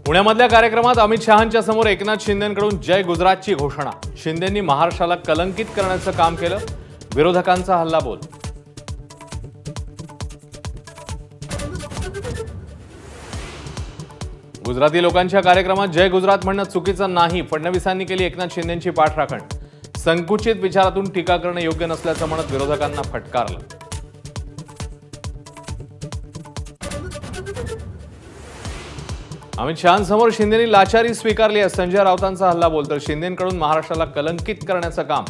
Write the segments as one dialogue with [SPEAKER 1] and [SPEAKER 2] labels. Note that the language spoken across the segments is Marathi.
[SPEAKER 1] पुण्यामधल्या कार्यक्रमात अमित शहांच्या समोर एकनाथ शिंदेंकडून जय गुजरातची घोषणा। शिंदेंनी महाराष्ट्राला कलंकित करण्याचं काम केलं। विरोधकांचा हल्लाबोल। गुजराती लोकांच्या कार्यक्रमात जय गुजरात म्हणणं चुकीचं नाही। फडणवीसांनी केली एकनाथ शिंदेंची पाठराखण। संकुचित विचारातून टीका करणं योग्य नसल्याचं म्हणत विरोधकांना फटकारलं। अमित शहांसमोर शिंदेंनी लाचारी स्वीकारली आहे। संजय राऊतांचा हल्लाबोल। तर शिंदेंकडून महाराष्ट्राला कलंकित करण्याचं काम।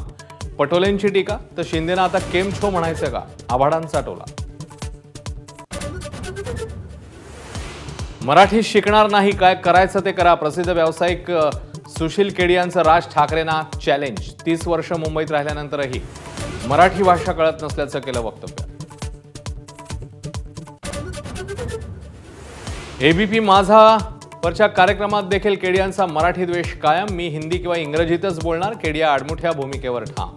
[SPEAKER 1] पटोलेंची टीका। तर शिंदेंना आता केमछो म्हणायचं का? आभाडांचा टोला। मराठी शिकणार नाही, काय करायचं ते करा। प्रसिद्ध व्यावसायिक सुशील केडियांचं राज ठाकरेंना चॅलेंज। 30 वर्ष मुंबईत राहिल्यानंतरही मराठी भाषा कळत नसल्याचं केलं वक्तव्य। एबीपी माझा वरच्या कार्यक्रमात देखील केडियांचा मराठी द्वेष कायम। मी हिंदी किंवा इंग्रजीतच बोलणार। केडिया आडमुठ्या भूमिकेवर ठाम।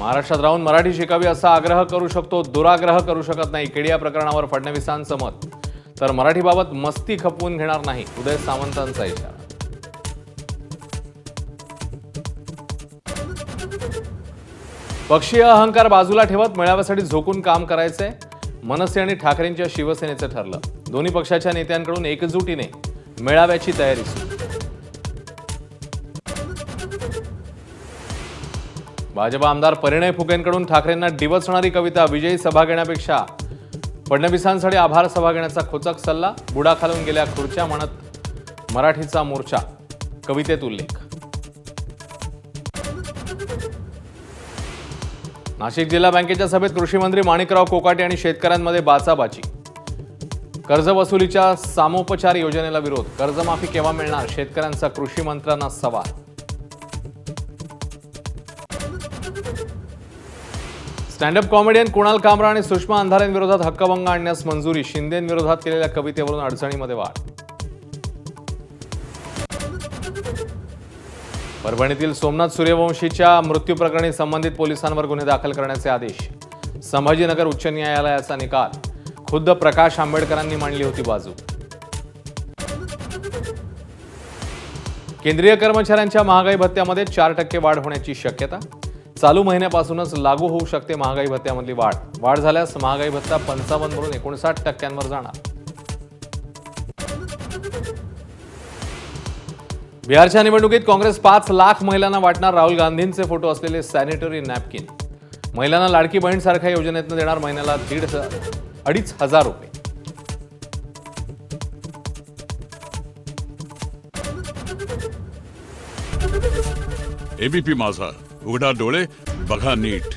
[SPEAKER 1] महाराष्ट्रात राहून मराठी शिकावी असा आग्रह करू शकतो, दुराग्रह करू शकत नाही। केडिया प्रकरणावर फडणवीसांचं मत। तर मराठीबाबत मस्ती खपवून घेणार नाही, उदय सामंतांचा इशारा। पक्षीय अहंकार बाजूला ठेवत मेळाव्यासाठी झोकून काम करायचंय, मनसे आणि ठाकरेंच्या शिवसेनेचं ठरलं। दोन्ही पक्षाच्या नेत्यांकडून एकजुटीने मेळाव्याची तयारी सुरू। भाजप आमदार परिणय फुकेंकडून ठाकरेंना डिवचणारी कविता। विजयी सभा घेण्यापेक्षा फडणवीसांसाठी आभार सभा घेण्याचा खोचक सल्ला। बुडाखालून गेल्या खुर्च्या म्हणत मराठीचा मोर्चा, कवितेत उल्लेख। नाशिक जिल्हा बँकेच्या सभेत कृषी मंत्री माणिकराव कोकाटे आणि शेतकऱ्यांमध्ये बाचाबाची। कर्जवसुलीच्या सामोपचार योजनेला विरोध। कर्जमाफी केव्हा मिळणार? शेतकऱ्यांचा कृषी मंत्र्यांना सवाल। स्टँडअप कॉमेडियन कुणाल कामरा आणि सुषमा अंधारेंविरोधात हक्कभंग आणण्यास मंजुरी। शिंदेंविरोधात केलेल्या कवितेवरून अडचणीमध्ये वाढ। परभणीतील सोमनाथ सूर्यवंशीच्या मृत्यू प्रकरणी संबंधित पोलिसांवर गुन्हे दाखल करण्याचे आदेश। संभाजीनगर उच्च न्यायालयाचा निकाल। खुद्द प्रकाश आंबेडकरांनी मांडली होती बाजू। केंद्रीय कर्मचाऱ्यांच्या महागाई भत्त्यामध्ये 4% वाढ होण्याची शक्यता। चालू महिन्यापासूनच लागू होऊ शकते महागाई भत्त्यामधली वाढ। वाढ झाल्यास महागाई भत्ता 55 वरून 59% जाणार। बिहारच्या निवडणुकीत काँग्रेस 5 लाख महिलांना वाटणार राहुल गांधींचे फोटो असलेले सॅनिटरी नॅपकिन। महिलांना लाडकी बहीण सारख्या योजनेतून देणार महिन्याला 2,500 रुपये।
[SPEAKER 2] एबीपी माझा, उघडा डोळे बघा नीट।